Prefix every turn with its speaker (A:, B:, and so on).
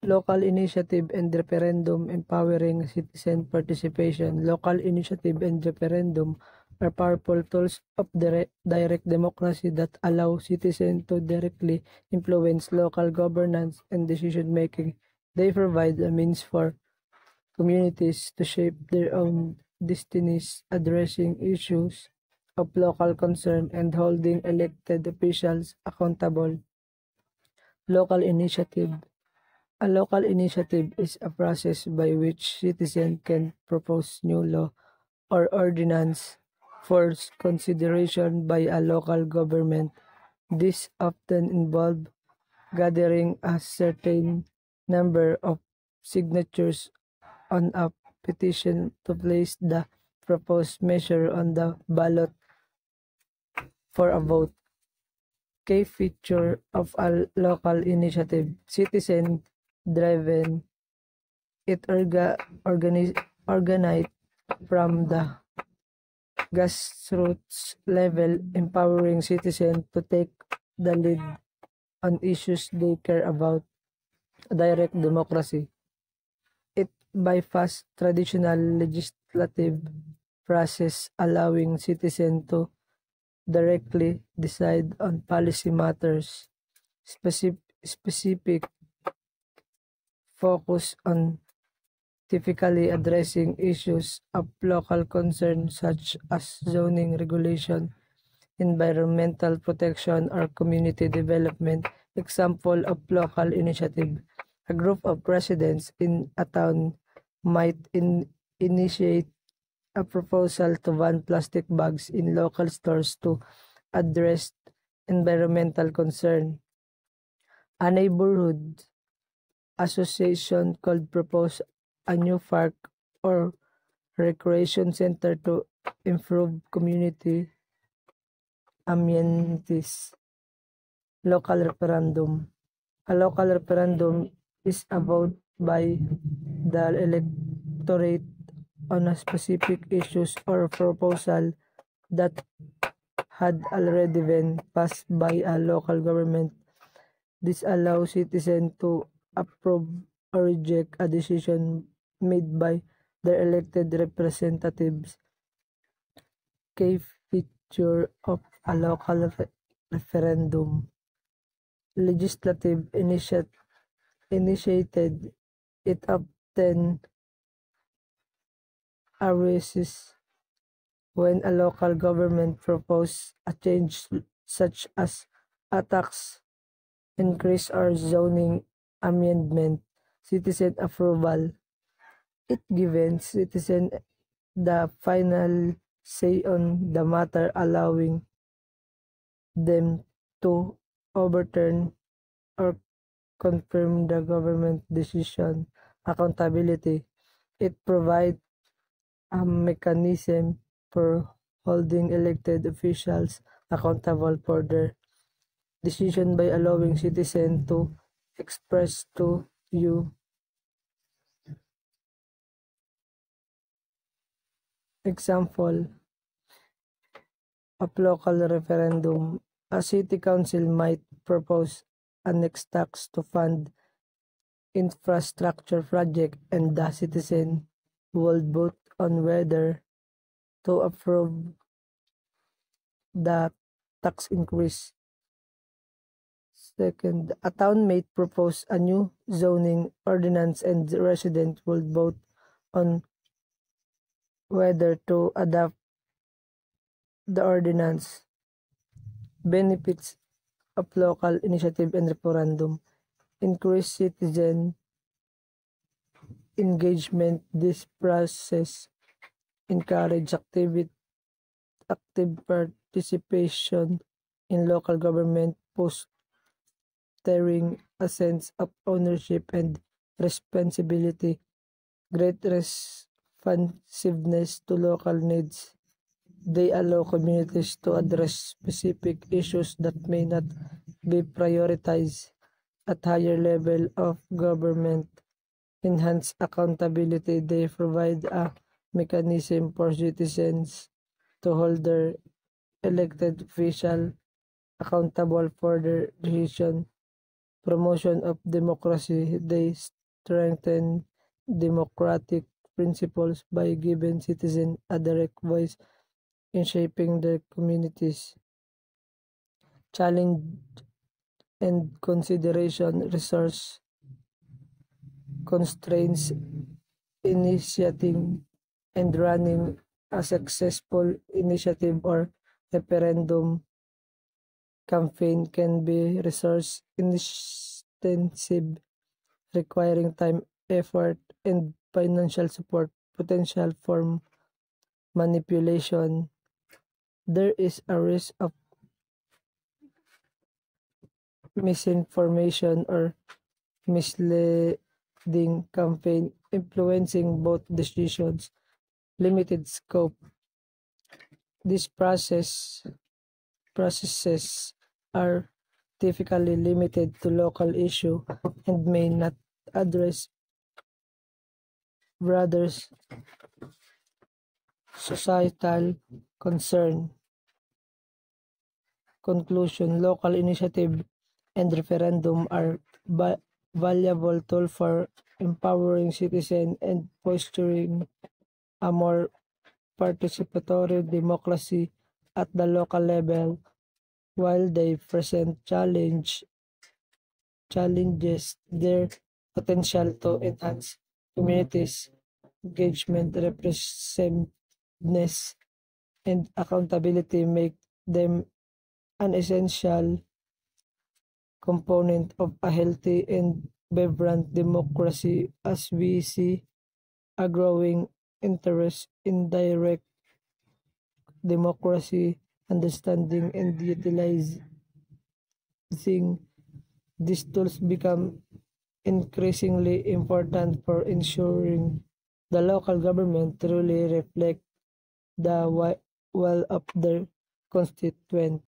A: Local initiative and referendum empowering citizen participation. Local initiative and referendum are powerful tools of direct democracy that allow citizens to directly influence local governance and decision-making. They provide a means for communities to shape their own destinies, addressing issues of local concern and holding elected officials accountable. Local initiative. A local initiative is a process by which citizens can propose new law or ordinance for consideration by a local government. This often involves gathering a certain number of signatures on a petition to place the proposed measure on the ballot for a vote. Key feature of a local initiative: citizen-driven. It organized from the grassroots level, empowering citizens to take the lead on issues they care about. Direct democracy. It bypasses traditional legislative process, allowing citizens to directly decide on policy matters. Specific focus on typically addressing issues of local concern such as zoning regulation, environmental protection, or community development. Example of local initiative: a group of residents in a town might initiate a proposal to ban plastic bags in local stores to address environmental concern. A neighborhood association could propose a new park or recreation center to improve community amenities. Local referendum. A local referendum is a vote by the electorate on a specific issues or proposal that had already been passed by a local government. This allows citizens to approve or reject a decision made by their elected representatives. Key feature of a local referendum. Legislative initiated. It often arises when a local government proposes a change such as a tax increase or zoning amendment. Citizen approval. It gives citizens the final say on the matter, allowing them to overturn or confirm the government decision. Accountability. It provides a mechanism for holding elected officials accountable for their decision by allowing citizens to express to view. Example of local referendum: a city council might propose a next tax to fund infrastructure project, and the citizen would vote on whether to approve the tax increase. Second, a town may propose a new zoning ordinance and residents would vote on whether to adopt the ordinance. Benefits of local initiative and referendum: increase citizen engagement. This process encourage active participation in local government, fostering a sense of ownership and responsibility. Great responsiveness to local needs. They allow communities to address specific issues that may not be prioritized at higher level of government. Enhance accountability. They provide a mechanism for citizens to hold their elected official accountable for their decision. Promotion of democracy. They strengthen democratic principles by giving citizens a direct voice in shaping their communities. Challenge and consideration resource constraints initiating and running a successful initiative or referendum campaign can be resource intensive, requiring time, effort, and financial support, potential for manipulation. There is a risk of misinformation or misleading campaign influencing both decisions. Limited scope. These processes are typically limited to local issue and may not address broader societal concern. Conclusion: local initiative and referendum are valuable tool for empowering citizens and fostering a more participatory democracy at the local level. While they present challenges, their potential to enhance communities' engagement, representativeness, and accountability make them an essential component of a healthy and vibrant democracy. As we see a growing interest in direct democracy, understanding and utilizing these tools become increasingly important for ensuring the local government truly reflect the will of their constituents.